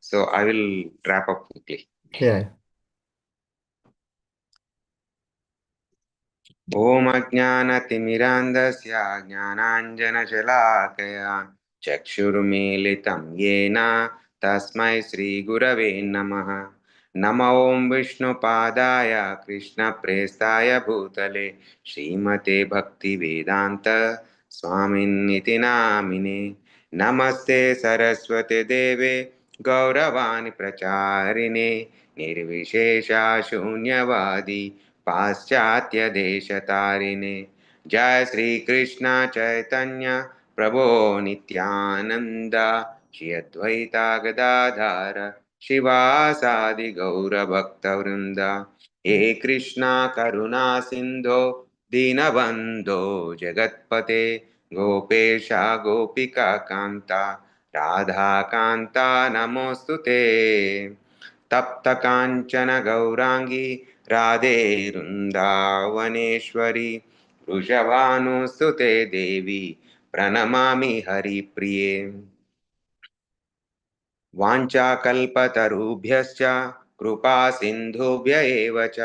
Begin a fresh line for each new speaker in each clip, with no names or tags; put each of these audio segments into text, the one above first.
So I will wrap up quickly.
Yeah.
ॐ अज्ञानतिमिरान्धस्य ज्ञानाञ्जनशलाकया चक्षुर्मीलितं येन तस्मै श्रीगुरवे नमः। नमो ॐ विष्णुपादाय कृष्णप्रेष्ठाय भूतले श्रीमते भक्तिवेदान्त स्वामिन्निति नामिने। नमस्ते सरस्वते देवे गौरवाणि प्रचारिणे निर्विशेषा शून्यवादी पाश्चात्य देशतारिणे। जय श्री कृष्ण चैतन्य प्रभो नित्यानंद श्री अद्वैता गदाधर शिवासादि गौरभक्तवृंद। हे कृष्णा करुणा सिंधो दीनबंधो जगत्पते गोपेशा गोपिका कांता राधा कांता नमोस्तुते। तप्त कांचन गौरांगी राधे वृंदावनेश्वरी वृषभानुसुते देवी प्रणमामि हरिप्रिये। वाञ्छाकल्पतरुभ्यश्च कृपा सिन्धुभ्य एव च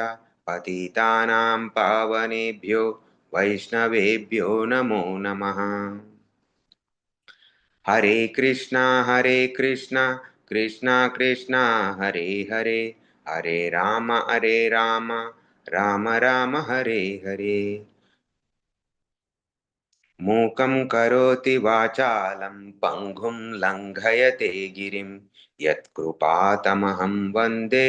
पतितानां पावनेभ्यो वैष्णवेभ्यो नमो नमः। हरे कृष्णा कृष्णा कृष्णा हरे हरे हरे राम राम राम हरे हरे। मूकं करोति वाचालं पङ्गुं लङ्घयते गिरिं यत्कृपातमहं वन्दे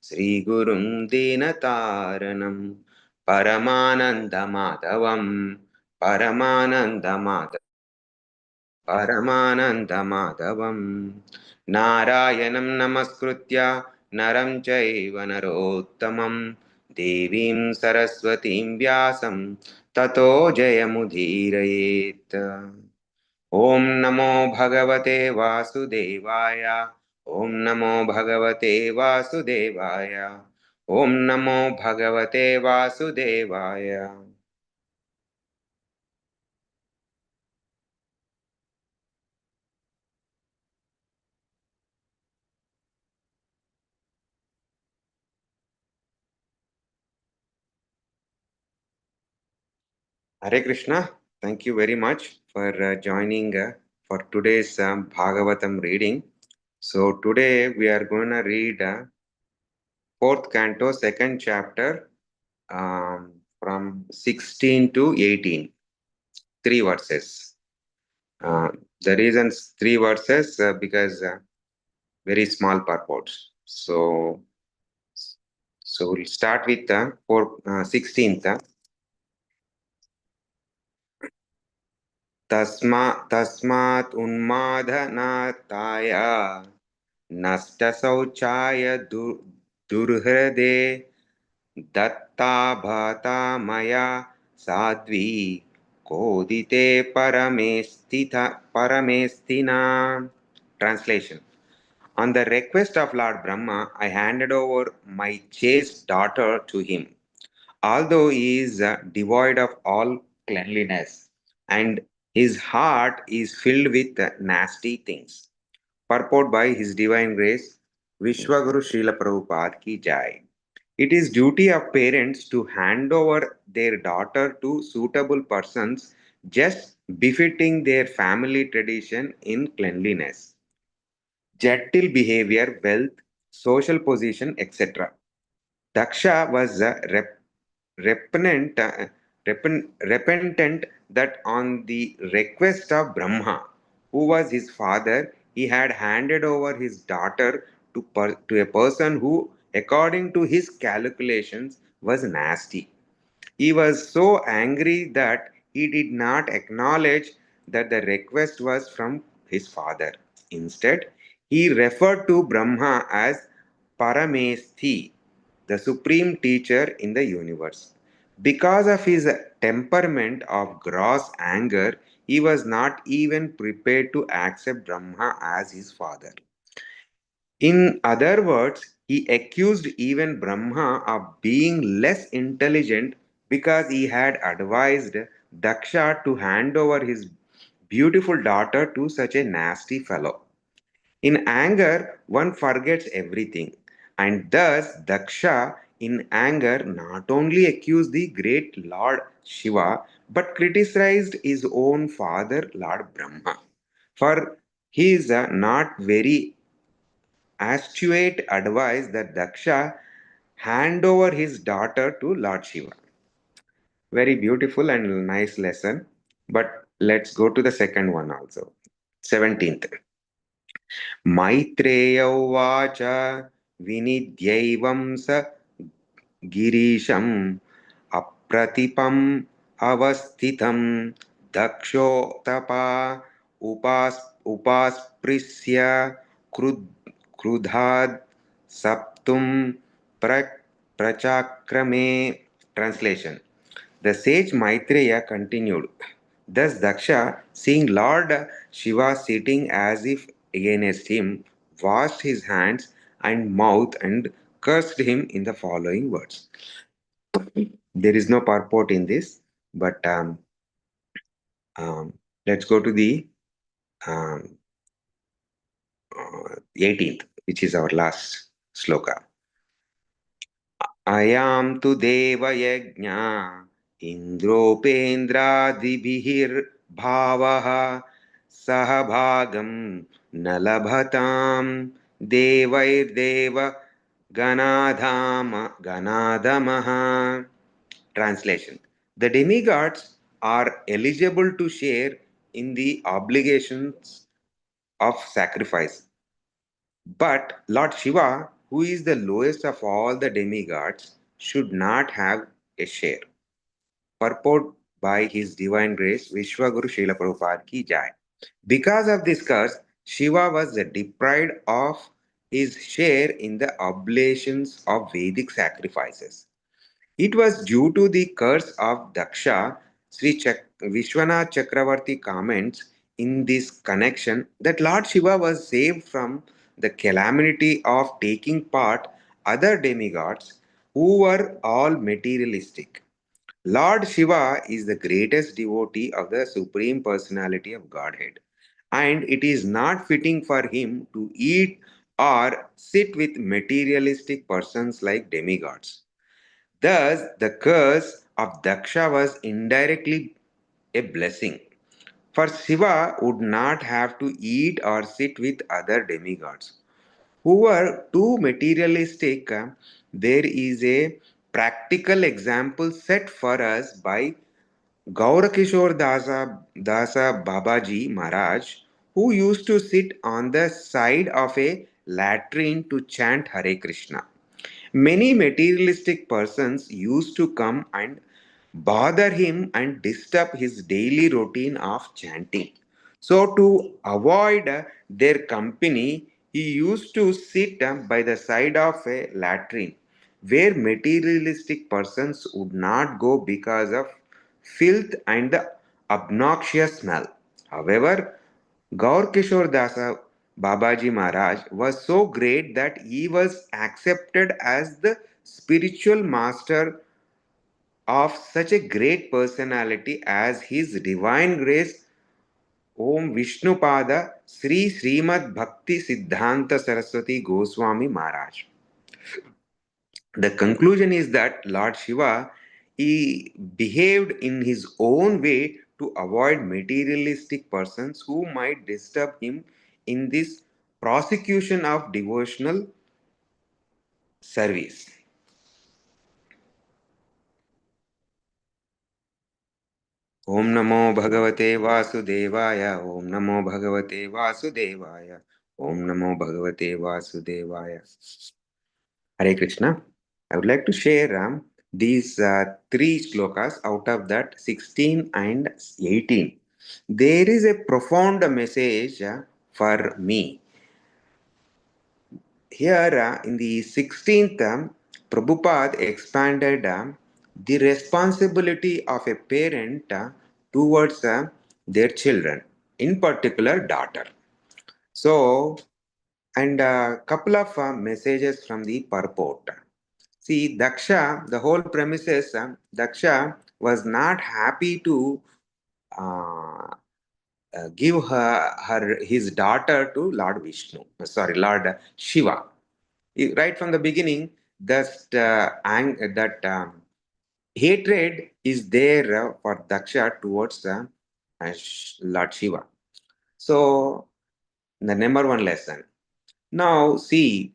श्रीगुरुं दीनतारणं। परमानन्दमाधवं परमानन्दमाधवं परमानन्दमाधवं नारायणं नमस्कृत्य नरं चैव नरोत्तमं देवीं सरस्वतीं व्यासं ततो जयमुदीरयेत्। ॐ नमो भगवते वासुदेवाय ॐ नमो भगवते वासुदेवाय ॐ नमो भगवते वासुदेवाय। Hare Krishna, thank you very much for joining for today's Bhagavatam reading. So today we are going to read fourth canto, second chapter, from 16 to 18, three verses. Uh, the reasons three verses because very small purports. So we'll start with 16th. तस्मात् उन्मादनाताय नष्टशौचाय दुर्हृदे दत्ता भता मया Sadhvi कोदिते परमेस्तिना. Translation. On the request of Lord Brahma, I handed over my chaste daughter to him. Although he is devoid of all cleanliness, and his heart is filled with nasty things. Purport by His Divine Grace, Vishwaguru Srila Prabhupada ki Jai. It is duty of parents to hand over their daughter to suitable persons just befitting their family tradition in cleanliness, gentle behavior, wealth, social position, etc. Daksha was repentant, repentant that on the request of Brahma, who was his father, he had handed over his daughter to a person who, according to his calculations, was nasty. He was so angry that he did not acknowledge that the request was from his father. Instead, he referred to Brahma as Paramesthi, the supreme teacher in the universe. Because of his temperament of gross anger, he was not even prepared to accept Brahma as his father. In other words, he accused even Brahma of being less intelligent because he had advised Daksha to hand over his beautiful daughter to such a nasty fellow. In anger, one forgets everything. And thus, Daksha, in anger, not only accused the great Lord Shiva, but criticized his own father, Lord Brahma. For his not very astute advice that Daksha hand over his daughter to Lord Shiva. Very beautiful and nice lesson. But let's go to the second one also. 17th. Maitreya उवाच विनिध्यैवं स गिरीशम् अप्रतिपम् अवस्थितं दक्षोत्तपा उपास्पृश्य क्रुधाद् सप्तुं प्र प्रचाक्रमे. Translation. The sage Maitreya continued. Thus Daksha, seeing Lord Shiva sitting as if against him, washed his hands and mouth and cursed him in the following words. There is no purport in this, but let's go to the um, 18th, which is our last sloka. अयां तु देवयज्ञा इन्द्रोपेन्द्रादिभिर्भावः सह भागं न लभतां देवैर्देव गणाधमः. Translation. The demigods are eligible to share in the obligations of sacrifice, but Lord Shiva, who is the lowest of all the demigods, should not have a share. Purport by His Divine Grace, Vishwaguru Srila Prabhupada Ki Jai. Because of this curse, Shiva was deprived of his share in the oblations of Vedic sacrifices. It was due to the curse of Daksha. Vishwanath Chakravarti comments in this connection that Lord Shiva was saved from the calamity of taking part other demigods who were all materialistic. Lord Shiva is the greatest devotee of the Supreme Personality of Godhead, and it is not fitting for him to eat or sit with materialistic persons like demigods. Thus, the curse of Daksha was indirectly a blessing, for Shiva would not have to eat or sit with other demigods who were too materialistic. There is a practical example set for us by Gaurakishore Dasa Babaji Maharaj, who used to sit on the side of a latrine to chant Hare Krishna. Many materialistic persons used to come and bother him and disturb his daily routine of chanting. So, to avoid their company, he used to sit by the side of a latrine where materialistic persons would not go because of filth and the obnoxious smell. However, Gaur Kishore Dasa Babaji Maharaj was so great that he was accepted as the spiritual master of such a great personality as His Divine Grace Om Vishnupada Sri Srimad Bhakti Siddhanta Saraswati Goswami Maharaj. The conclusion is that Lord Shiva he behaved in his own way to avoid materialistic persons who might disturb him in this prosecution of devotional service. Om Namo Bhagavate Vasudevaya. Om Namo Bhagavate Vasudevaya. Om Namo Bhagavate Vasudevaya. Hare Krishna. I would like to share these three slokas out of that 16 and 18. There is a profound message for me. Here in the 16th, Prabhupada expanded the responsibility of a parent towards their children, in particular daughter. So, and a couple of messages from the purport. See, Daksha, the whole premises, Daksha was not happy to uh, give his daughter to Lord Vishnu, sorry, Lord Shiva. Right from the beginning, that hatred is there for Daksha towards Lord Shiva. So, the number one lesson. Now, see,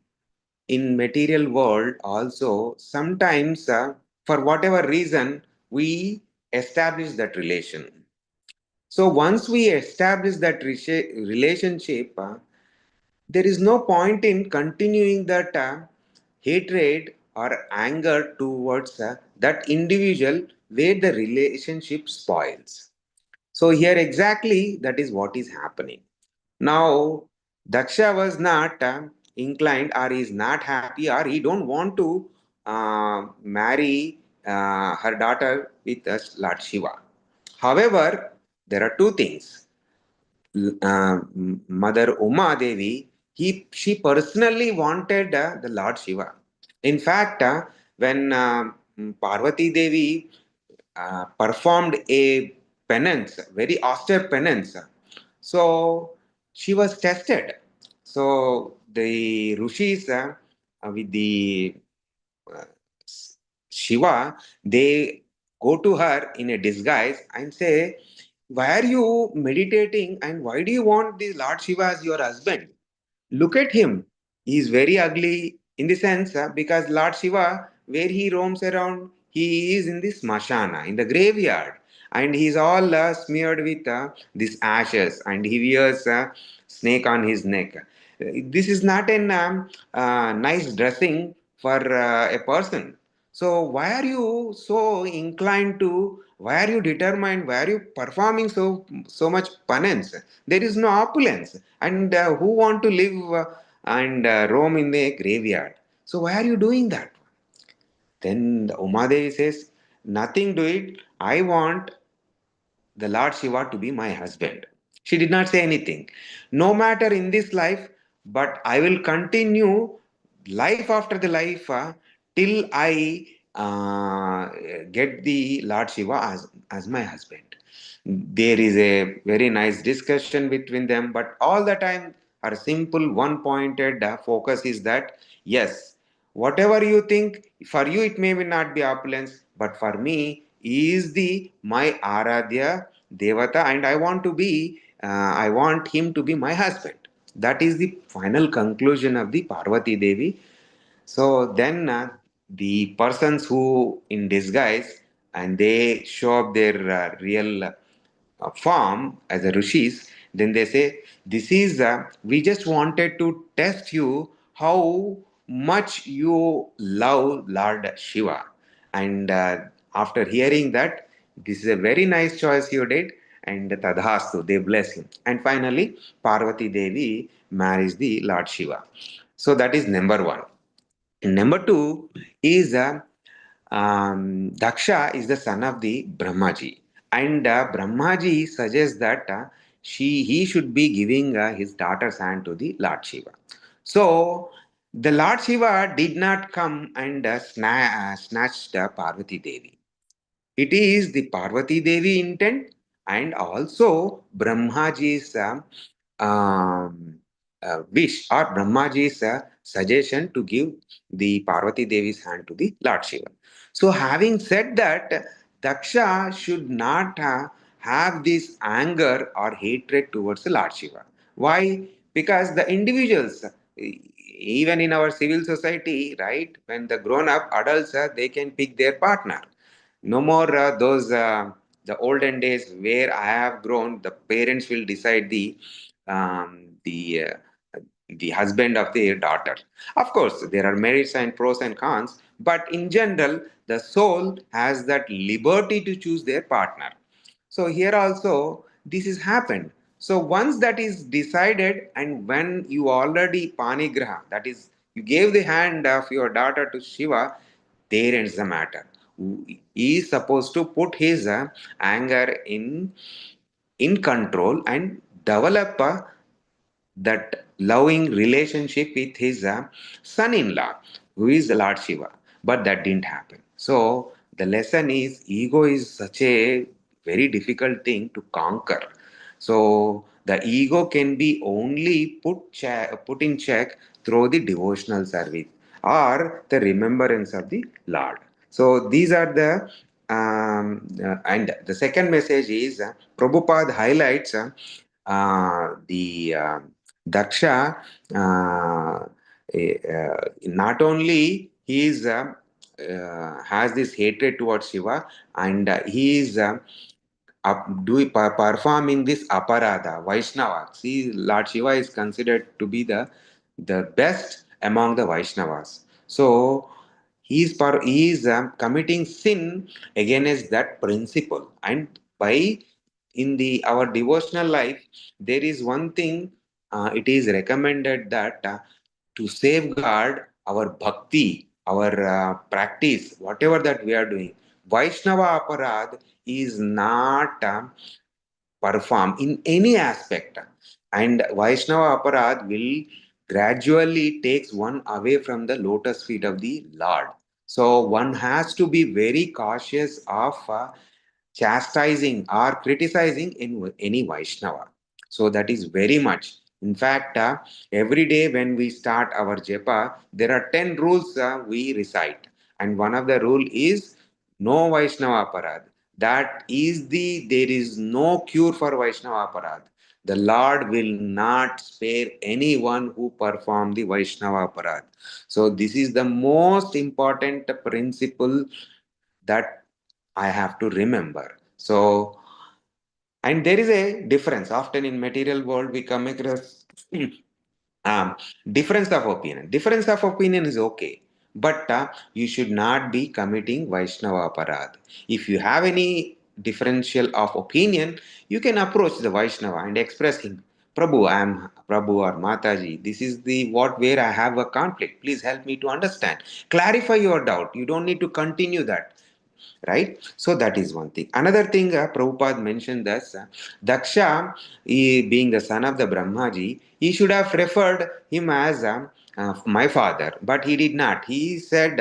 in material world also, sometimes for whatever reason, we establish that relation. So once we establish that relationship, there is no point in continuing that hatred or anger towards that individual where the relationship spoils. So here exactly that is what is happening. Now Daksha was not inclined, or is not happy, or he don't want to marry her daughter with us Lord Shiva. However, there are two things. Mother Uma Devi, she personally wanted the Lord Shiva. In fact, when Parvati Devi performed a penance, very austere penance, so she was tested. So the rishis with the uh, Shiva, they go to her in a disguise and say, why are you meditating and why do you want this Lord Shiva as your husband? Look at him. He is very ugly in the sense because Lord Shiva, where he roams around, he is in the smashana, in the graveyard, and he is all smeared with these ashes, and he wears a snake on his neck. This is not an nice dressing for a person. So why are you so inclined to? Why are you determined? Why are you performing so much penance? There is no opulence, and who want to live and roam in the graveyard? So why are you doing that? Then the Umadevi says, nothing do it. I want the Lord Shiva to be my husband. She did not say anything. No matter in this life, but I will continue life after the life till I get the Lord Shiva as my husband. There is a very nice discussion between them, but all the time, our simple one pointed focus is that yes, whatever you think, for you it may not be opulence, but for me, he is the my Aradhya Devata, and I want him to be my husband. That is the final conclusion of the Parvati Devi. So then the persons who in disguise and they show up their real form as a rishis, then they say, this is, we just wanted to test you how much you love Lord Shiva. And after hearing that, this is a very nice choice you did, and Tadhastu, they bless him. And finally, Parvati Devi marries the Lord Shiva. So that is number one. Number two is Daksha is the son of the Brahmaji, and Brahmaji suggests that he should be giving his daughter's hand to the Lord Shiva. So the Lord Shiva did not come and snatched Parvati Devi. It is the Parvati Devi intent and also Brahmaji's wish or Brahmaji's suggestion to give the Parvati Devi's hand to the Lord Shiva. So, having said that, Daksha should not have this anger or hatred towards the Lord Shiva. Why? Because the individuals, even in our civil society, right, when the grown up adults, they can pick their partner. No more those the olden days where I have grown. The parents will decide the husband of their daughter. Of course, there are merits and pros and cons, but in general, the soul has that liberty to choose their partner. So here also this is happened. So once that is decided, and when you already panigraha, that is, you gave the hand of your daughter to Shiva, there ends the matter. He is supposed to put his anger in control and develop that loving relationship with his son-in-law, who is Lord Shiva. But that didn't happen. So the lesson is ego is such a very difficult thing to conquer. So the ego can be only put in check through the devotional service or the remembrance of the Lord. So these are the and the second message is Prabhupada highlights the Daksha not only he is has this hatred towards Shiva, and he is performing this aparadha, Vaishnava. See, Lord Shiva is considered to be the best among the Vaishnavas. So he is committing sin against that principle. And by in the our devotional life, there is one thing it is recommended that to safeguard our bhakti, our practice, whatever that we are doing. Vaishnava aparad is not perform in any aspect. And Vaishnava Aparad will gradually takes one away from the lotus feet of the Lord. So one has to be very cautious of chastising or criticizing in any Vaishnava. So that is very much. In fact, every day when we start our japa, there are 10 rules we recite. And one of the rule is no Vaishnava Aparad. That is there is no cure for Vaishnava Aparad. The Lord will not spare anyone who perform the Vaishnava Aparad. So this is the most important principle that I have to remember. So, and there is a difference. Often in material world, we come across um, difference of opinion. Difference of opinion is okay, but you should not be committing Vaishnava Aparad. If you have any differential of opinion, you can approach the Vaishnava and express him. Prabhu, I am Prabhu or Mataji. This is the what where I have a conflict. Please help me to understand. Clarify your doubt. You don't need to continue that, right? So that is one thing. Another thing Prabhupada mentioned that Daksha, being the son of the Brahmaji, he should have referred him as my father, but he did not. He said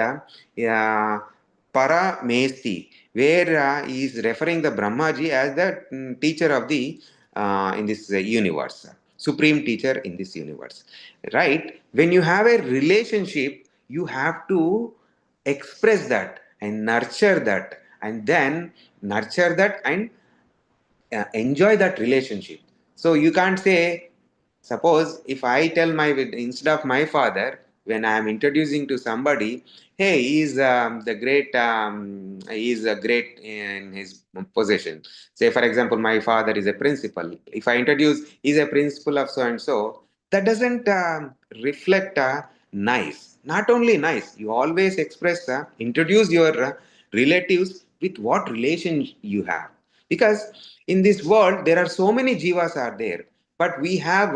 Paramesti, where he is referring the Brahmaji as the teacher of the in this universe, supreme teacher in this universe, right? When you have a relationship, you have to express that and nurture that, and then nurture that and enjoy that relationship. So you can't say, suppose if I tell my instead of my father, when I am introducing to somebody, hey, he's a great in his possession. Say for example, my father is a principal. If I introduce he's a principal of so and so, that doesn't reflect nice. Not only nice, you always express introduce your relatives with what relation you have, because in this world there are so many jivas are there, but we have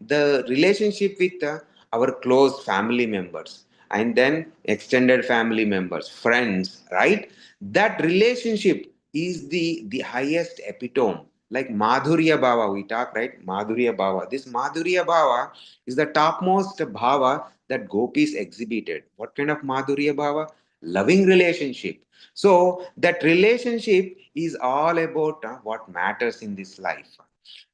the relationship with our close family members, and then extended family members, friends, right? That relationship is the highest epitome. Like Madhurya Bhava, we talk, right? Madhurya Bhava. This Madhurya Bhava is the topmost bhava that gopis exhibited. What kind of Madhurya Bhava? Loving relationship. So that relationship is all about what matters in this life.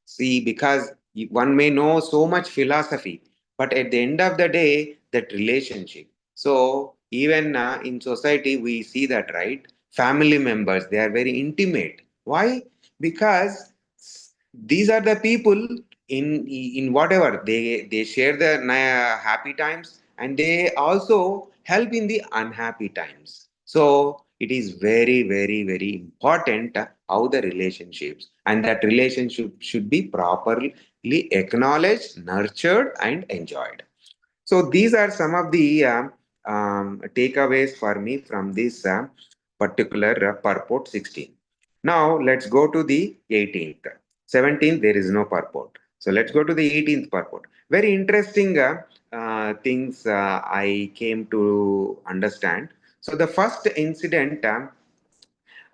See, because one may know so much philosophy, but at the end of the day, that relationship. So even in society, we see that, right? Family members, they are very intimate. Why? Because these are the people in whatever they share the happy times, and they also help in the unhappy times. So it is very, very, very important how the relationships, and that relationship should be properly acknowledged, nurtured, and enjoyed. So these are some of the takeaways for me from this particular purport 16. Now let's go to the 18th. 17th, there is no purport. So let's go to the 18th purport. Very interesting things I came to understand. So the first incident,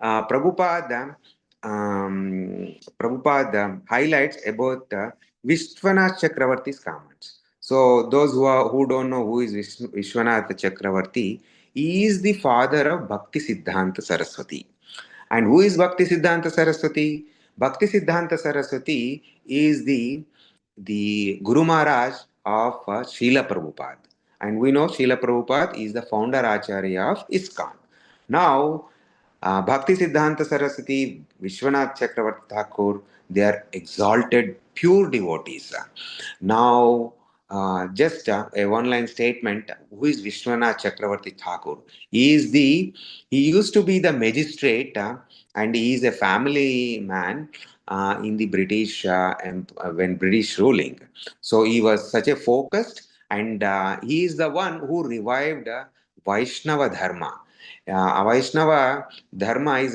Prabhupada, Prabhupada highlights about Vishwanath Chakravarti's comments. So those who don't know who is Vishwanath Chakravarti, he is the father of Bhakti Siddhanta Saraswati. And who is Bhakti Siddhanta Saraswati? Bhakti Siddhanta Saraswati is the Guru Maharaj of Srila Prabhupada. And we know Srila Prabhupada is the founder Acharya of ISKCON. Now, Bhakti Siddhanta Saraswati, Vishwanath Chakravarti Thakur, they are exalted pure devotees. Now, just a one-line statement. Who is Vishwanath Chakravarti Thakur? He used to be the magistrate, and he is a family man in the British when British ruling. So he was such a focused, and he is the one who revived Vaishnava Dharma. Vaishnava Dharma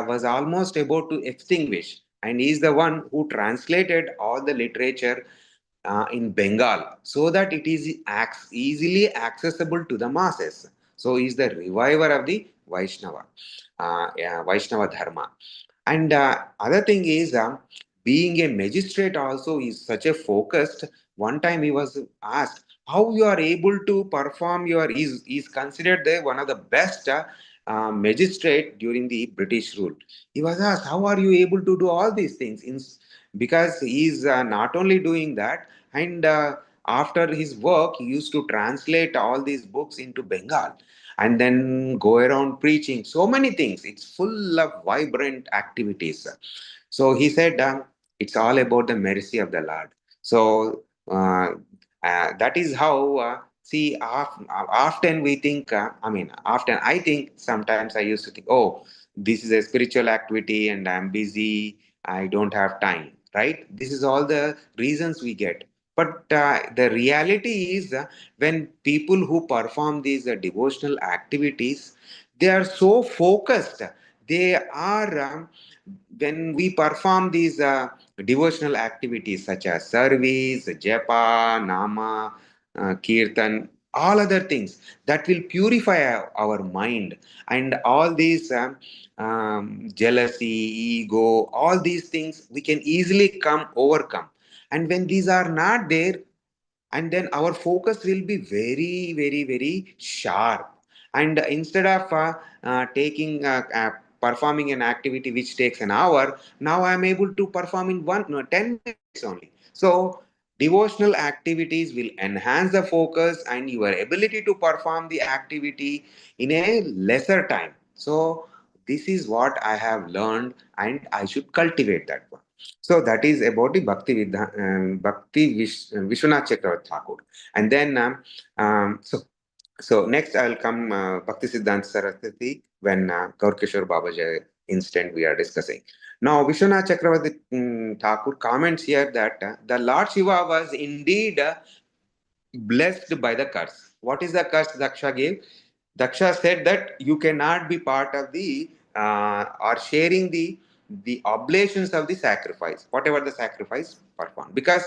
was almost about to extinguish, and he is the one who translated all the literature in Bengal so that it is easily accessible to the masses. So he is the reviver of the Vaishnava Dharma. And other thing is, being a magistrate also is such a focused. One time he was asked how you are able to perform your is considered the one of the best magistrate during the British rule. He was asked how are you able to do all these things because he is not only doing that and after his work he used to translate all these books into Bengal and then go around preaching so many things. It's full of vibrant activities. So he said, it's all about the mercy of the Lord. So that is how, see, often we think, often I think sometimes I used to think, oh, this is a spiritual activity and I'm busy, I don't have time, right? This is all the reasons we get. But the reality is, when people who perform these devotional activities, they are so focused. They are, when we perform these devotional activities such as service, japa, nama, kirtan, all other things that will purify our mind and all these jealousy, ego, all these things we can easily come overcome. And when these are not there, and then our focus will be very very very sharp, and instead of taking performing an activity which takes an hour, now I am able to perform in 10 minutes only. So devotional activities will enhance the focus and your ability to perform the activity in a lesser time. So this is what I have learned and I should cultivate that one. So that is about the Vishwanath Chakravarti Thakur. And then, so next I'll come Bhakti Siddhanta Saraswati when Gaurkishore Babaji incident we are discussing. Now, Vishwanath Chakravarti Thakur comments here that the Lord Shiva was indeed blessed by the curse. What is the curse Daksha gave? Daksha said that you cannot be part of the or sharing the oblations of the sacrifice, whatever the sacrifice performed, because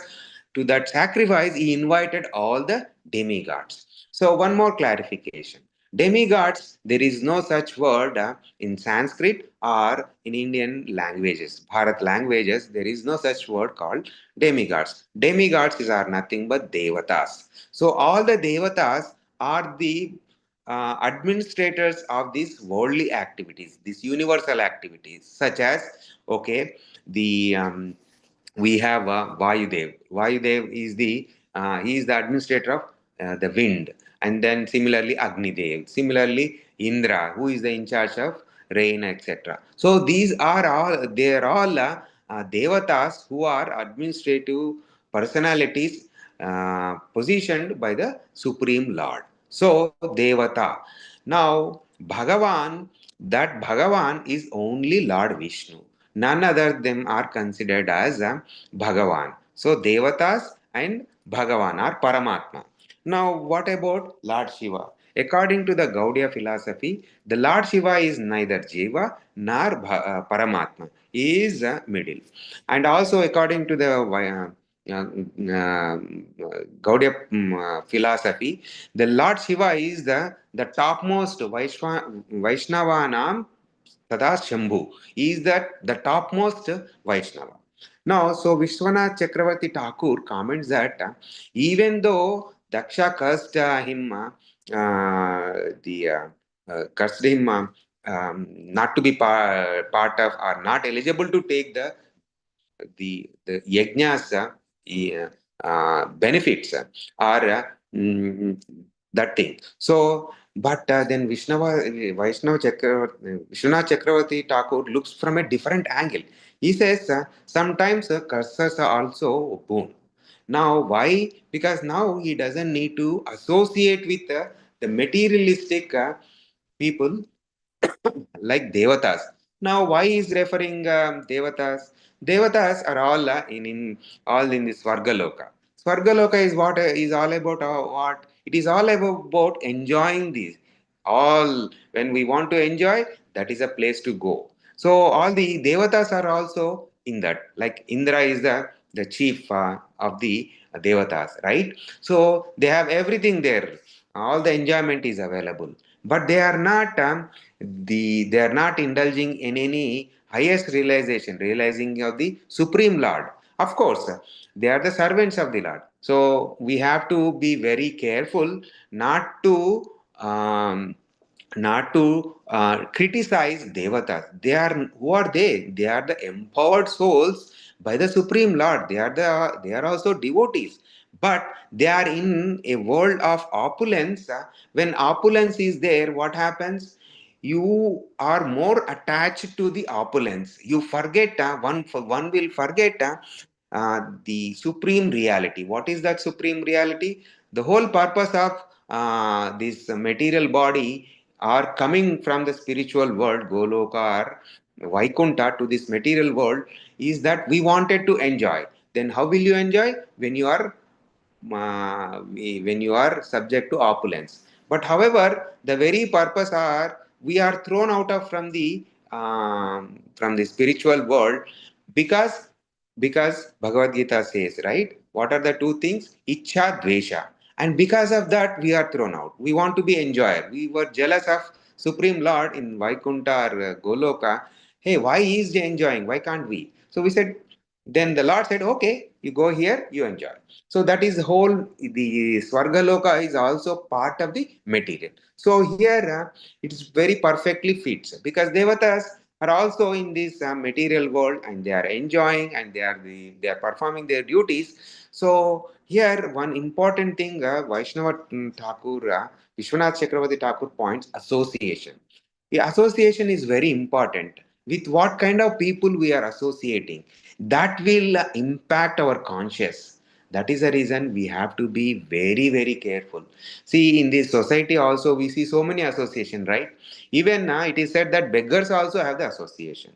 to that sacrifice he invited all the demigods. So one more clarification: demigods, there is no such word in Sanskrit or in Indian languages, Bharat languages. There is no such word called demigods. Demigods are nothing but devatas. So all the devatas are the administrators of these worldly activities, these universal activities, such as, okay, the we have Vayudev. Vayudev is he is the administrator of the wind, and then similarly Agnidev, similarly Indra, who is the in charge of rain, etc. So these are all they are all devatas who are administrative personalities positioned by the Supreme Lord. So Devata. Now Bhagavan, that Bhagavan is only Lord Vishnu. None other them are considered as Bhagavan. So Devatas and Bhagavan are Paramatma. Now what about Lord Shiva? According to the Gaudiya philosophy, the Lord Shiva is neither Jiva nor Paramatma. He is middle. And also according to the Gaudiya philosophy, the Lord Shiva is the topmost Vaishnavanam Tada Shambhu. He is the topmost Vaishnava. Now, so Vishwanath Chakravarti Thakur comments that even though Daksha cursed him, cursed him not to be part of or not eligible to take the the yajnas benefits are that thing. So, but then Vishwanath Chakravarti Thakur looks from a different angle. He says sometimes cursors are also boon. Now, why? Because now he doesn't need to associate with the materialistic people like devatas. Now, why is referring devatas? Devatas are all all in the Swargaloka. Swargaloka is what is all about what? It is all about enjoying these. All when we want to enjoy, that is a place to go. So all the devatas are also in that. Like Indra is the chief of the devatas, right? So they have everything there. All the enjoyment is available, but they are not. They are not indulging in any highest realizing of the supreme lord. Of course, they are the servants of the lord, so we have to be very careful not to um, criticize devatas. Who are they are the empowered souls by the supreme lord. They are also devotees, but they are in a world of opulence. When opulence is there, what happens? You are more attached to the opulence. You forget one will forget the supreme reality. What is that supreme reality? The whole purpose of this material body are coming from the spiritual world, Goloka or Vaikunta, to this material world, is that we wanted to enjoy. Then how will you enjoy? When you are subject to opulence. But however, the very purpose are we are thrown out of from the spiritual world because Bhagavad Gita says, right, what are the two things? Ichha, dvesha. And because of that we are thrown out. We want to be enjoyer. We were jealous of Supreme Lord in Vaikunta or Goloka. Hey, why is he enjoying? Why can't we? So we said, then the Lord said, okay, you go here, you enjoy. So that is whole, the Swargaloka is also part of the material. So here it is very perfectly fits because Devatas are also in this material world and they are enjoying and they are performing their duties. So here one important thing Vaishnava Thakur, Vishwanath Chakravarti Thakur points association. The association is very important. With what kind of people we are associating, that will impact our conscious. That is the reason we have to be very, very careful. See, in this society also we see so many association, right? Even it is said that beggars also have the association,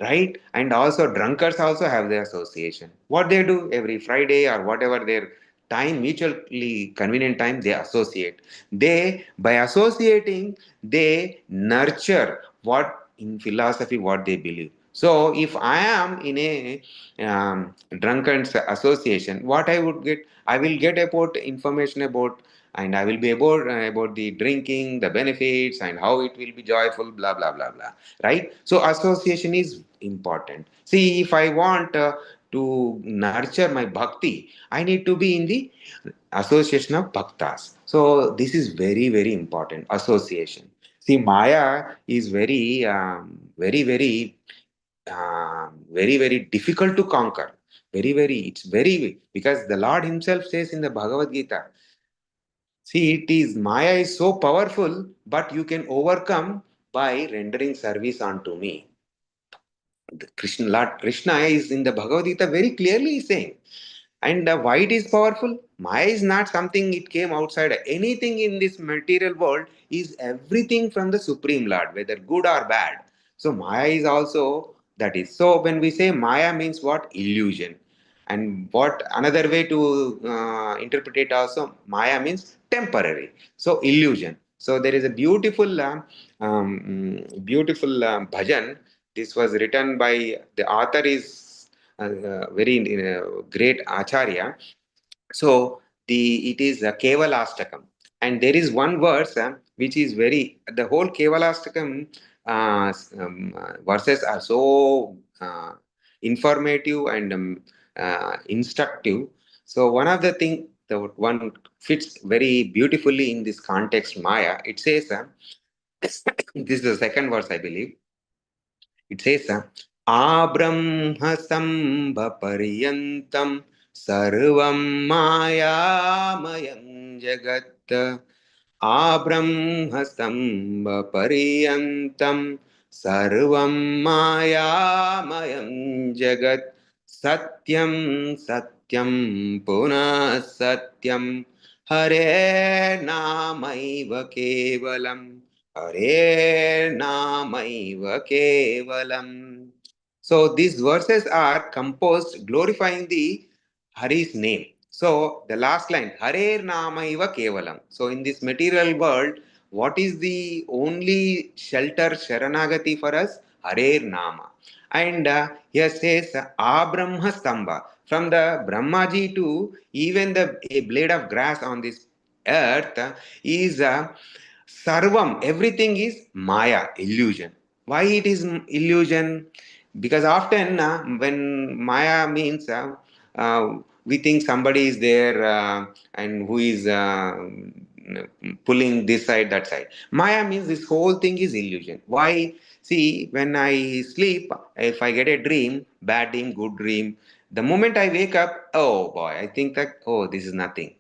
right? And also drunkards also have their association. What they do every Friday or whatever their time, mutually convenient time, they associate. They, by associating, they nurture what in philosophy what they believe. So if I am in a drunkards association, what I would get, I will get about information about, and I will be about the drinking, the benefits, and how it will be joyful, blah blah blah blah, right? So association is important. See, if I want to nurture my bhakti, I need to be in the association of bhaktas. So this is very, very important. Association. See, Maya is very, very difficult to conquer. It's very, because the Lord Himself says in the Bhagavad Gita, see, it is Maya is so powerful, but you can overcome by rendering service unto me. Lord Krishna is in the Bhagavad Gita very clearly saying. And why it is powerful? Maya is not something it came outside. Anything in this material world is everything from the Supreme Lord, whether good or bad. So Maya is also that is. So when we say Maya means what? Illusion. And what another way to interpret it also, Maya means temporary. So illusion. So there is a beautiful bhajan. This was written by the author is very great acharya. So it is a Kevalastakam, and there is one verse which is very, the whole Kevalastakam verses are so informative and instructive. So one of the thing, the one fits very beautifully in this context Maya. It says this is the second verse I believe. It says, आब्रह्मस्तम्भपर्यन्तं सर्वं मायामयं जगत् आब्रह्मस्तम्भपर्यन्तं सर्वं मायामयं जगत् सत्यं सत्यं पुनः सत्यं हरे नामैव केवलं हरे नामैव केवलम्. So these verses are composed glorifying the Hari's name. So the last line, Hare Namaiva Kevalam. So in this material world, what is the only shelter Sharanagati for us? Hare Nama. And here says Abrahma Stamba. From the Brahmaji to even the a blade of grass on this earth is Sarvam. Everything is Maya, illusion. Why it is illusion? Because often when Maya means we think somebody is there and who is pulling this side that side. Maya means this whole thing is illusion. Why? See, when I sleep, if I get a dream, bad dream, good dream, the moment I wake up, oh boy, I think that, oh, this is nothing.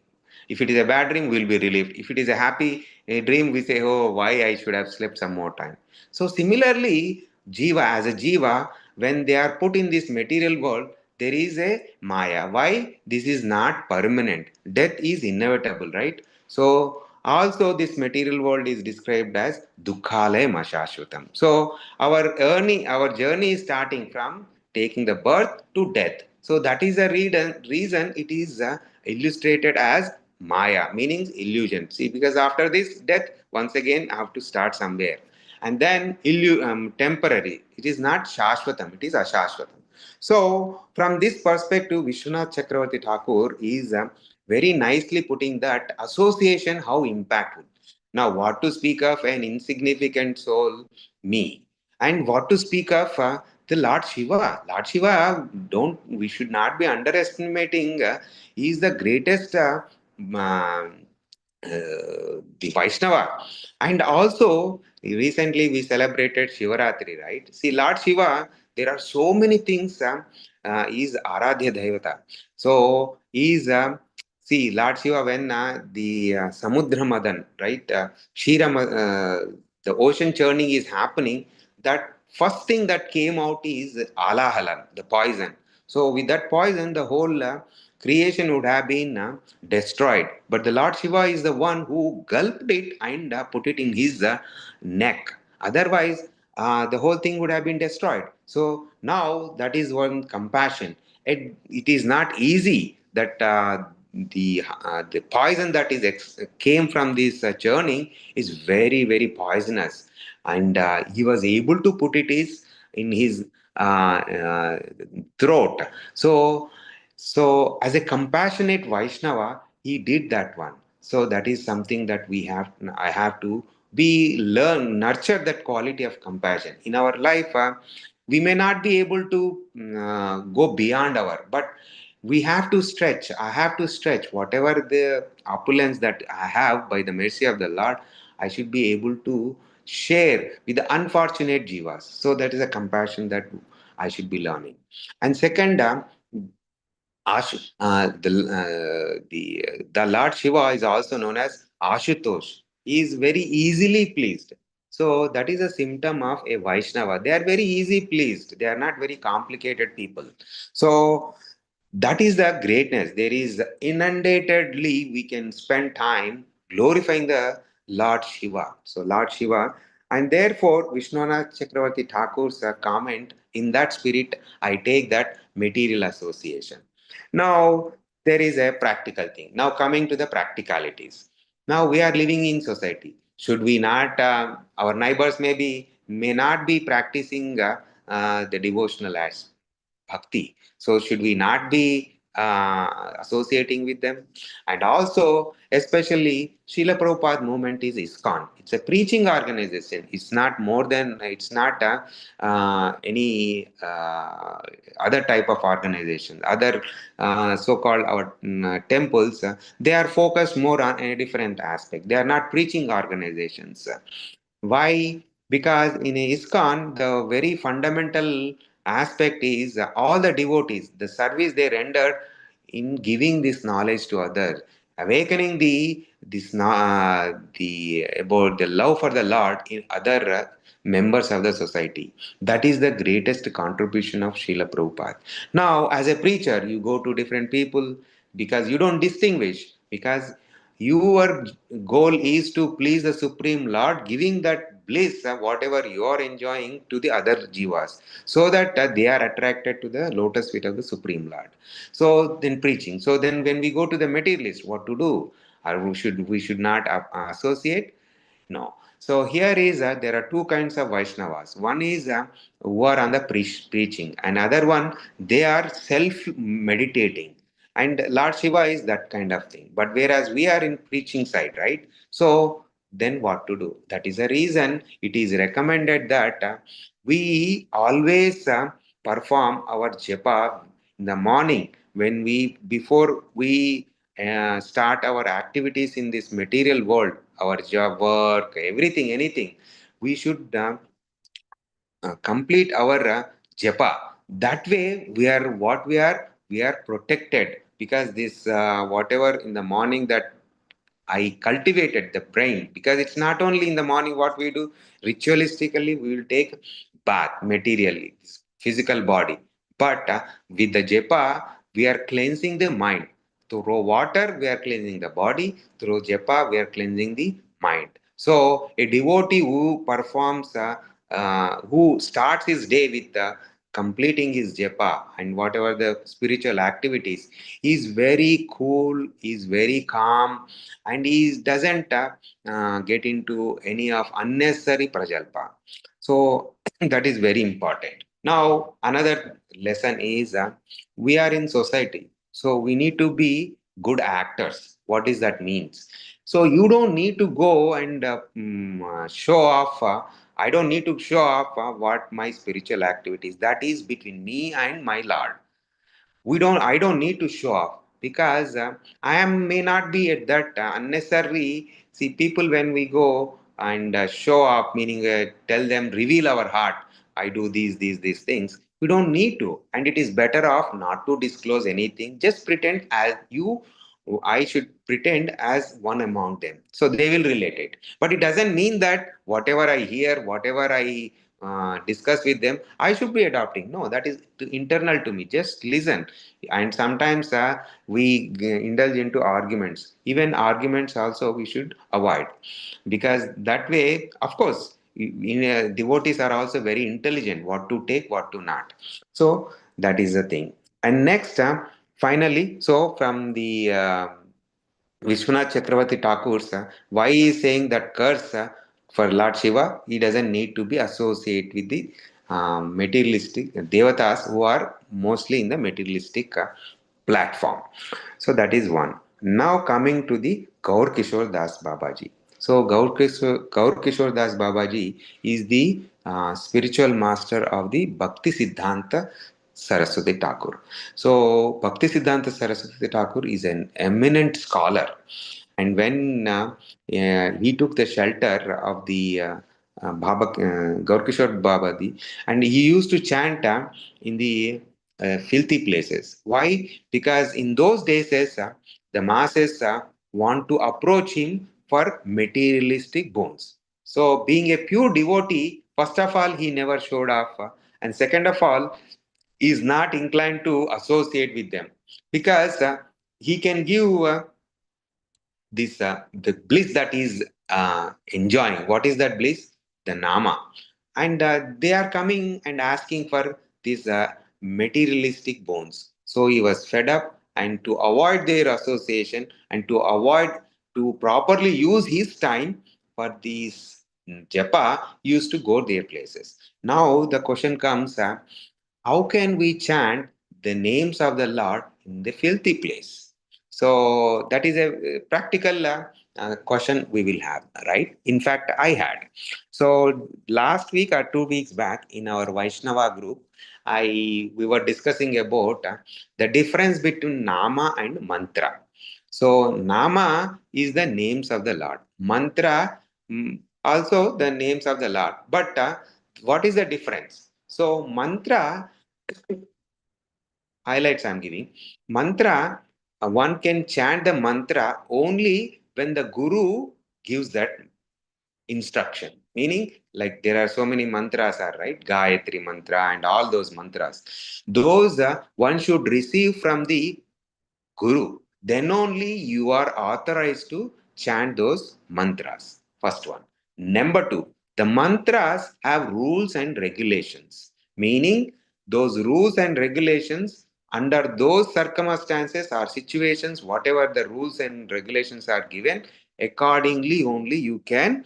If it is a bad dream, we'll be relieved. If it is a happy dream, we say, oh, why I should have slept some more time. So similarly, jiva as a jiva, when they are put in this material world, there is a maya. Why? This is not permanent. Death is inevitable, right? So also this material world is described as dukkhale mashashvatam. So our journey is starting from taking the birth to death. So that is the reason it is illustrated as maya, meaning illusion. See, because after this death, once again I have to start somewhere. And then temporary. It is not shashvatam, it is ashashvatam. So, from this perspective, Vishwanath Chakravarti Thakur is very nicely putting that association how impactful. Now, what to speak of an insignificant soul, me, and what to speak of the Lord Shiva. Lord Shiva, don't we should not be underestimating. He is the greatest. The Vaishnava. And also, recently we celebrated Shivaratri, right? See, Lord Shiva, there are so many things. He is Aradhya Devata. So, he is, see, Lord Shiva, when the Samudra Madan, right? The ocean churning is happening, that first thing that came out is Alahalam, the poison. So, with that poison, the whole creation would have been destroyed. But the Lord Shiva is the one who gulped it and put it in his neck. Otherwise, the whole thing would have been destroyed. So now that is one compassion. It is not easy that the poison that is came from this churning is very very poisonous, and he was able to put it is in his throat. So, as a compassionate Vaishnava, he did that one. So that is something that I have to nurture that quality of compassion in our life. We may not be able to go beyond but we have to stretch. I have to stretch whatever the opulence that I have by the mercy of the Lord. I should be able to share with the unfortunate jivas. So that is a compassion that I should be learning. And second, the Lord Shiva is also known as Ashutosh. He is very easily pleased. So that is a symptom of a Vaishnava. They are very easy pleased. They are not very complicated people. So that is the greatness. There is inundatedly we can spend time glorifying the Lord Shiva. So Lord Shiva, and therefore Vishwanath Chakravarti Thakur's comment in that spirit, I take that material association. Now there is a practical thing. Now coming to the practicalities. Now we are living in society. Should we not? Our neighbors may not be practicing the devotional acts bhakti. So should we not be associating with them? And also, especially Srila Prabhupada movement is ISKCON. It's a preaching organization. It's not more than, it's not any other type of organization. Other so-called our temples, they are focused more on a different aspect. They are not preaching organizations. Why? Because in ISKCON, the very fundamental aspect is all the devotees, the service they rendered in giving this knowledge to others, awakening the about the love for the Lord in other members of the society. That is the greatest contribution of Srila Prabhupada. Now, as a preacher, you go to different people because you don't distinguish, because your goal is to please the Supreme Lord, giving that bliss, whatever you are enjoying, to the other jivas, so that they are attracted to the lotus feet of the Supreme Lord. So then preaching. So then when we go to the materialist, what to do? Or we should not associate? No. So here is there are two kinds of Vaishnavas. One is who are on the preaching, another one they are self meditating, and Lord Shiva is that kind of thing. But whereas we are in preaching side, right? So then what to do? That is the reason it is recommended that we always perform our japa in the morning when we before we start our activities in this material world, our job, work, everything, anything, we should complete our japa. That way, we are protected, because this whatever in the morning that I cultivated the brain, because it's not only in the morning what we do. Ritualistically, we will take bath materially, physical body. But with the japa, we are cleansing the mind. Through water, we are cleansing the body. Through japa, we are cleansing the mind. So, a devotee who performs, who starts his day with completing his japa and whatever the spiritual activities, is very cool, is very calm, and he doesn't get into any of unnecessary prajalpa. So that is very important. Now another lesson is we are in society, so we need to be good actors. What does that means? So you don't need to go and show off. I don't need to show off what my spiritual activities. That is between me and my Lord. I don't need to show off, because I am may not be at that unnecessary. See, people, when we go and show off, meaning tell them, reveal our heart, I do these things, we don't need to, and it is better off not to disclose anything. Just pretend as you I should pretend as one among them, so they will relate it. But it doesn't mean that whatever I hear, whatever I discuss with them, I should be adopting. No, that is internal to me. Just listen. And sometimes we indulge into arguments. Even arguments also we should avoid, because that way, of course, devotees are also very intelligent, what to take, what to not. So that is the thing. And next, finally, so from the Vishwanath Chakravarti Thakur's, why he is saying that curse for Lord Shiva, he doesn't need to be associated with the materialistic devatas who are mostly in the materialistic platform. So that is one. Now coming to the Gaur Kishore Das Babaji. So Gaur Kishore Das Babaji is the spiritual master of the Bhakti Siddhanta Saraswati Thakur. So Bhakti Siddhanta Saraswati Thakur is an eminent scholar, and when he took the shelter of the Gaurkishore Babadi, and he used to chant in the filthy places. Why? Because in those days, the masses want to approach him for materialistic boons. So, being a pure devotee, first of all, he never showed off, and second of all, is not inclined to associate with them, because he can give this the bliss that is enjoying. What is that bliss? The nama. And they are coming and asking for these materialistic bones. So he was fed up, and to avoid their association and to avoid to properly use his time for these japa, he used to go their places. Now the question comes, how can we chant the names of the Lord in the filthy place? So that is a practical question we will have, right? In fact, I had. So last week or 2 weeks back in our Vaishnava group, we were discussing about the difference between nama and mantra. So nama is the names of the Lord. Mantra, also the names of the Lord. But what is the difference? So mantra, highlights I'm giving. Mantra, one can chant the mantra only when the guru gives that instruction. Meaning, like there are so many mantras, are right? Gayatri mantra and all those mantras. Those one should receive from the guru. Then only you are authorized to chant those mantras. First one. Number two, the mantras have rules and regulations. Meaning, those rules and regulations under those circumstances or situations, whatever the rules and regulations are given, accordingly only you can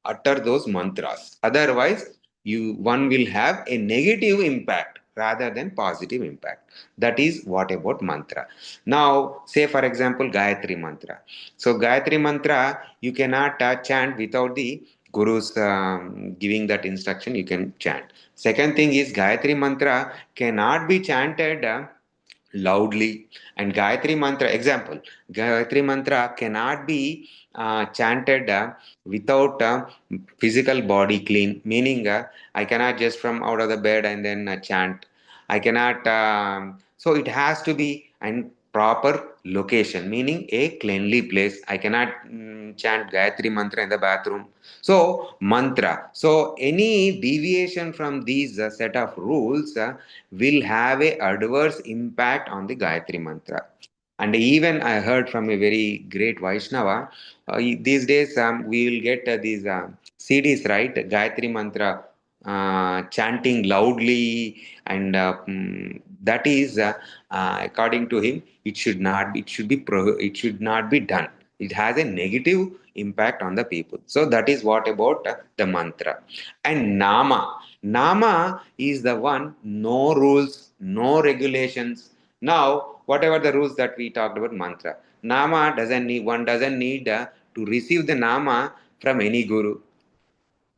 utter those mantras. Otherwise, you one will have a negative impact rather than positive impact. That is what about mantra. Now, say for example, Gayatri mantra. So, Gayatri mantra you cannot chant without the Guru's giving that instruction. You can chant. Second thing is Gayatri mantra cannot be chanted loudly. And Gayatri mantra, example, Gayatri mantra cannot be chanted without physical body clean, meaning I cannot just from out of the bed and then chant. I cannot, so it has to be an proper location, meaning a cleanly place. I cannot chant Gayatri mantra in the bathroom. So, mantra. So, any deviation from these set of rules will have a adverse impact on the Gayatri mantra. And even I heard from a very great Vaishnava, these days we will get these CDs, right? Gayatri mantra chanting loudly, and that is, according to him, it should not be done. It has a negative impact on the people. So that is what about the mantra. And nama is the one, no rules, no regulations. Now, whatever the rules that we talked about, mantra, nama doesn't need, one doesn't need to receive the nama from any guru.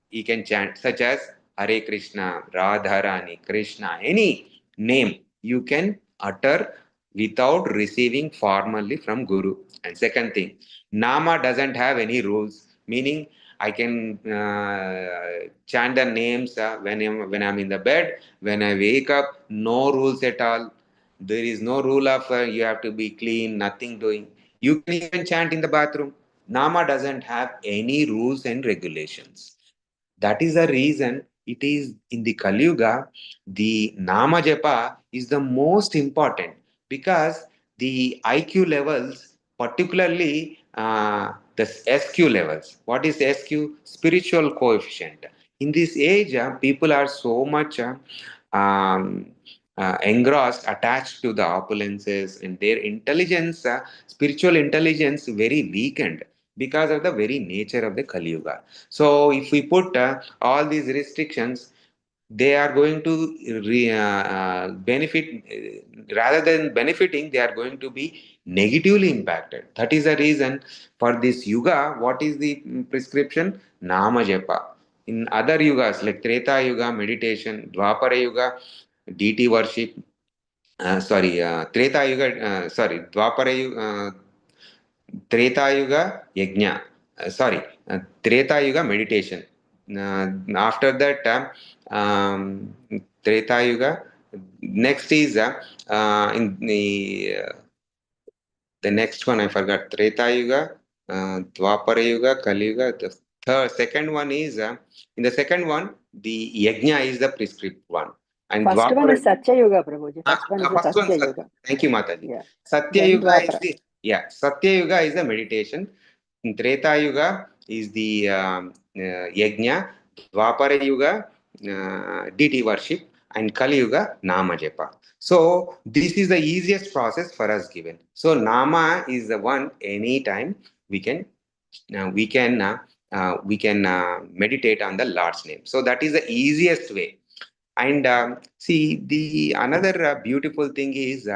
He can chant such as Hare Krishna, Radharani, Krishna, any name you can utter without receiving formally from Guru. And second thing, Nama doesn't have any rules, meaning I can chant the names when I'm in the bed, when I wake up, no rules at all. There is no rule of you have to be clean, nothing doing. You can even chant in the bathroom. Nama doesn't have any rules and regulations. That is the reason it is in the Kali Yuga, the Nama Japa is the most important, because the IQ levels, particularly the SQ levels. What is SQ? Spiritual coefficient. In this age, people are so much um, engrossed, attached to the opulences, and their intelligence, spiritual intelligence, very weakened because of the very nature of the Kali Yuga. So, if we put all these restrictions, they are going to benefit, rather than benefiting, they are going to be negatively impacted. That is the reason for this yuga. What is the prescription? Nama Japa. In other yugas like Treta Yuga, meditation, Dwapara Yuga, deity worship, Treta Yuga, Dwapara Yuga, Treta Yuga Yajna, Treta Yuga meditation. After that, Treta Yuga. Next is in the next one I forgot. Treta Yuga, Dwapara Yuga, Kali Yuga. The second one is in the second one, the Yajna is the prescribed one, and
first one
Dwapara.
is Satya Yuga, Prabhuji. First one is the
First one,
Satya Yuga.
thank you, Mataji.
Yeah.
Satya
Then
Yuga is
Dwapara.
Satya Yuga is the meditation. Treta Yuga is the Yajna. Dwapara Yuga, deity worship, and Kali Yuga, Nama Japa. So this is the easiest process for us given. So Nama is the one anytime we can meditate on the Lord's name. So that is the easiest way. And see, the another beautiful thing is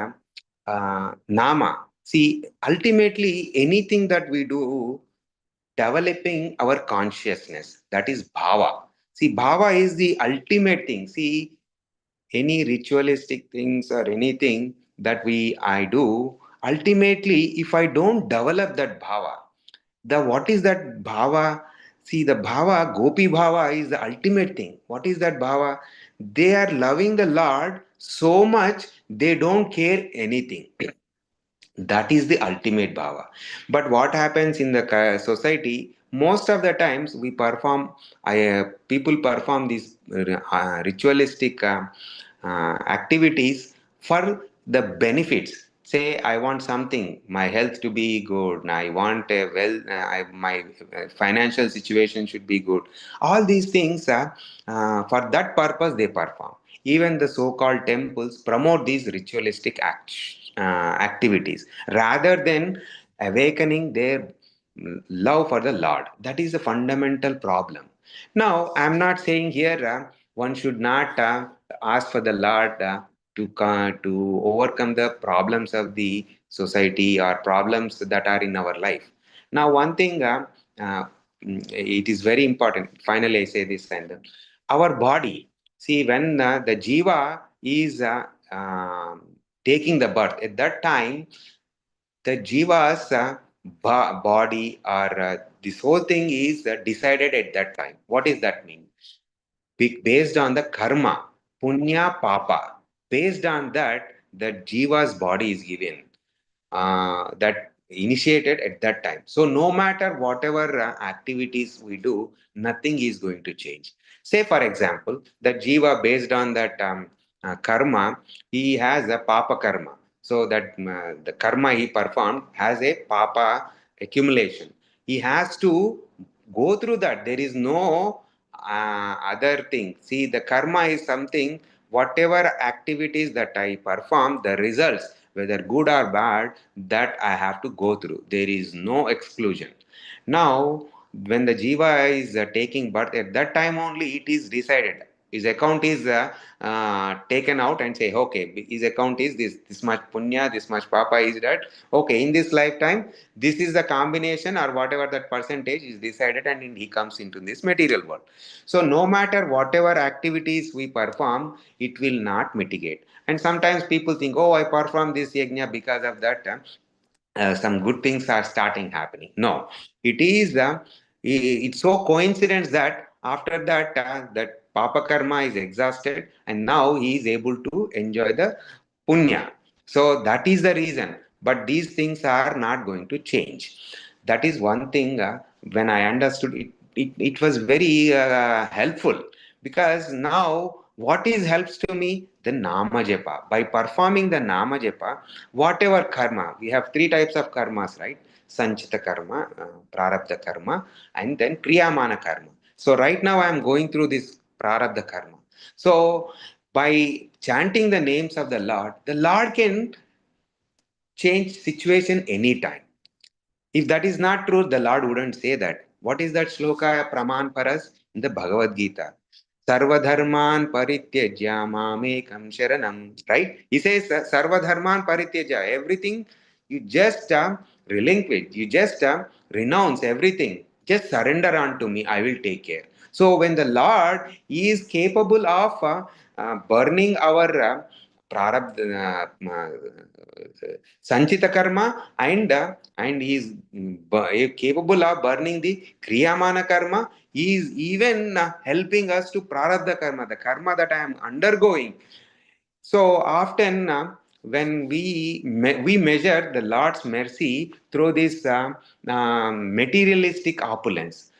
Nama. See, ultimately, anything that we do, developing our consciousness, that is Bhava. See, Bhava is the ultimate thing. See, any ritualistic things or anything that I do, ultimately, if I don't develop that Bhava, the what is that bhava? See, the bhava, gopi bhava is the ultimate thing. What is that bhava? They are loving the Lord so much they don't care anything. That is the ultimate bhava. But what happens in the society, most of the times we perform, people perform these ritualistic activities for the benefits. Say, I want something, my health to be good, I want a my financial situation should be good. All these things, for that purpose they perform. Even the so-called temples promote these ritualistic activities rather than awakening their love for the Lord. That is a fundamental problem. Now, I'm not saying here one should not ask for the Lord to overcome the problems of the society or problems that are in our life. Now, one thing it is very important. Finally, I say this, and our body. See, when the jiva is taking the birth, at that time the jiva's body or this whole thing is decided at that time. What does that mean? Based on the karma, punya, papa. Based on that, the jiva's body is given, that initiated at that time. So no matter whatever activities we do, nothing is going to change. Say for example, the jiva based on that karma, he has a papa karma. So that the karma he performed has a papa accumulation. He has to go through that. There is no other thing. See, the karma is something, whatever activities that I perform, the results, whether good or bad, that I have to go through. There is no exclusion. Now, when the jiva is taking birth, at that time only it is decided. His account is taken out and say, okay, his account is this much punya, this much papa is that. Okay, in this lifetime, this is the combination or whatever that percentage is decided, and then he comes into this material world. So, no matter whatever activities we perform, it will not mitigate. And sometimes people think, oh, I perform this yajna because of that. Some good things are starting happening. No, it is it's so coincidence that after that that papa karma is exhausted and now he is able to enjoy the punya. So that is the reason. But these things are not going to change. That is one thing. When I understood it, it was very helpful, because now what is helps to me, the nama japa. By performing the nama japa, whatever karma, we have three types of karmas, right? Sanchita karma, prarabdha karma, and then kriyamana karma. So right now I am going through this prarabdha karma. So by chanting the names of the Lord can change situation anytime. If that is not true, the Lord wouldn't say that. What is that shloka praman paras in the Bhagavad Gita? Sarvadharman parityajya mamekam sharanam. Right? He says sarvadharman parityajya. Everything you just relinquish, you just renounce everything. Just surrender unto me. I will take care. So when the Lord is capable of burning our prarabdha, sanchita karma, and he is capable of burning the kriyamana karma. He is even helping us to prarabdha karma, the karma that I am undergoing. So often when we measure the Lord's mercy through this materialistic opulence,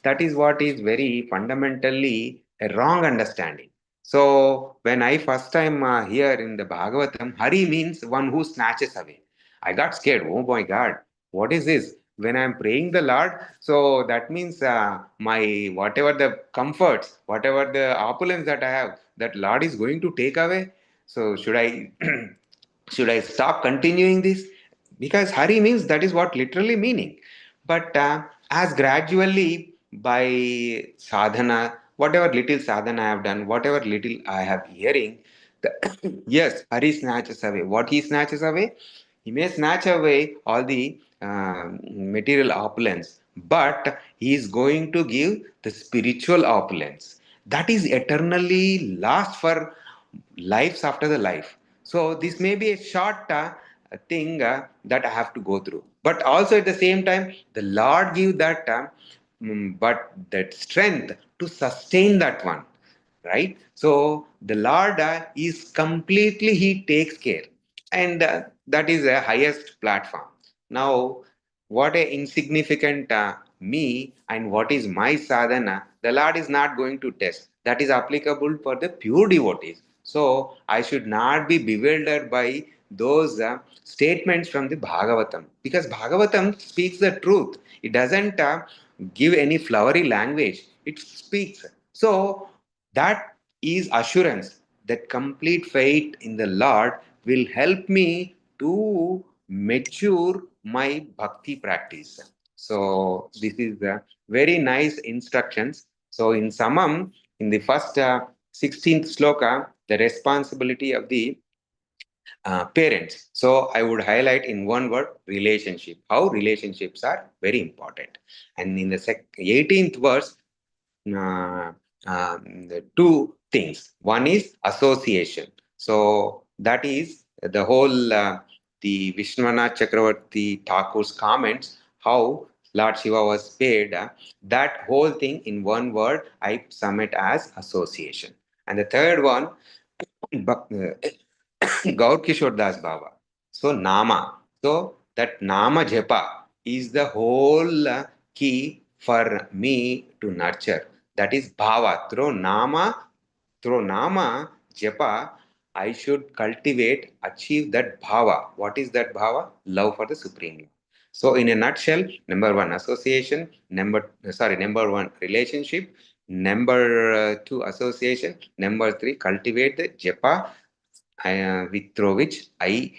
that is what is very fundamentally a wrong understanding. So when I first time hear in the Bhagavatam, Hari means one who snatches away. I got scared. Oh my God, what is this? When I'm praying the Lord, so that means my whatever the comforts, whatever the opulence that I have, that Lord is going to take away. So should I should I stop continuing this? Because Hari means that is what literally meaning. But as gradually by sadhana, whatever little sadhana I have done, whatever little I have hearing, yes, Hari snatches away. What he snatches away? He may snatch away all the material opulence, but he is going to give the spiritual opulence that is eternally last for lives after the life. So this may be a short thing that I have to go through, but also at the same time, the Lord give that, but that strength to sustain that one. right? So the Lord is completely, He takes care, and that is the highest platform. Now, what a insignificant me and what is my sadhana, the Lord is not going to test. That is applicable for the pure devotees. So I should not be bewildered by those statements from the Bhagavatam, because Bhagavatam speaks the truth. It doesn't give any flowery language. It speaks. So that is assurance that complete faith in the Lord will help me to mature my bhakti practice. So this is the very nice instructions. So in Samam, in the first 16th sloka, the responsibility of the parents. So I would highlight in one word relationship, how relationships are very important. And in the 18th verse, uh, the two things. One is association. So that is the whole the Vishwanath Chakravarti Thakur's comments how Lord Shiva was paid. That whole thing in one word I sum it as association. And the third one, Gaur Kishore Das Baba. So Nama. So that Nama Japa is the whole key for me to nurture. That is Bhava. Through Nama Japa, I should cultivate, achieve that Bhava. What is that Bhava? Love for the Supreme Lord. So in a nutshell, number one, association, number one, relationship, number two, association, number three, cultivate the japa, through which I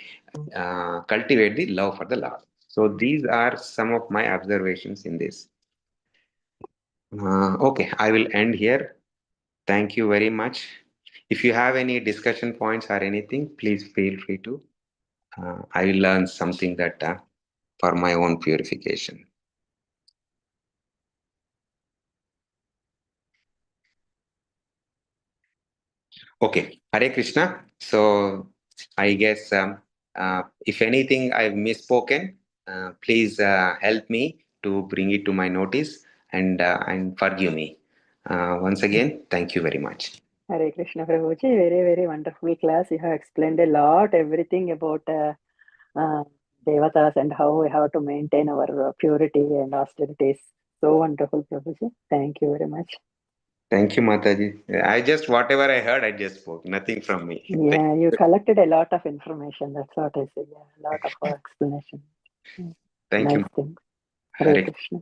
cultivate the love for the Lord. So these are some of my observations in this. Okay, I will end here. Thank you very much. If you have any discussion points or anything, please feel free to. I will learn something that for my own purification. Okay, Hare Krishna. So I guess if anything I've misspoken, please help me to bring it to my notice and forgive me. Once again, thank you very much.
Hare Krishna Prabhuji, very, very wonderful class. You have explained a lot, everything about uh, devatas and how we have to maintain our purity and austerities. So wonderful, Prabhuji. Thank you very much.
Thank you, Mataji. I just whatever I heard, I just spoke. Nothing from me. Thank
Yeah, you collected a lot of information. That's what I say. Yeah, a lot of explanation. Yeah.
thank you.
Nice thing. Hare
Hare
Krishna.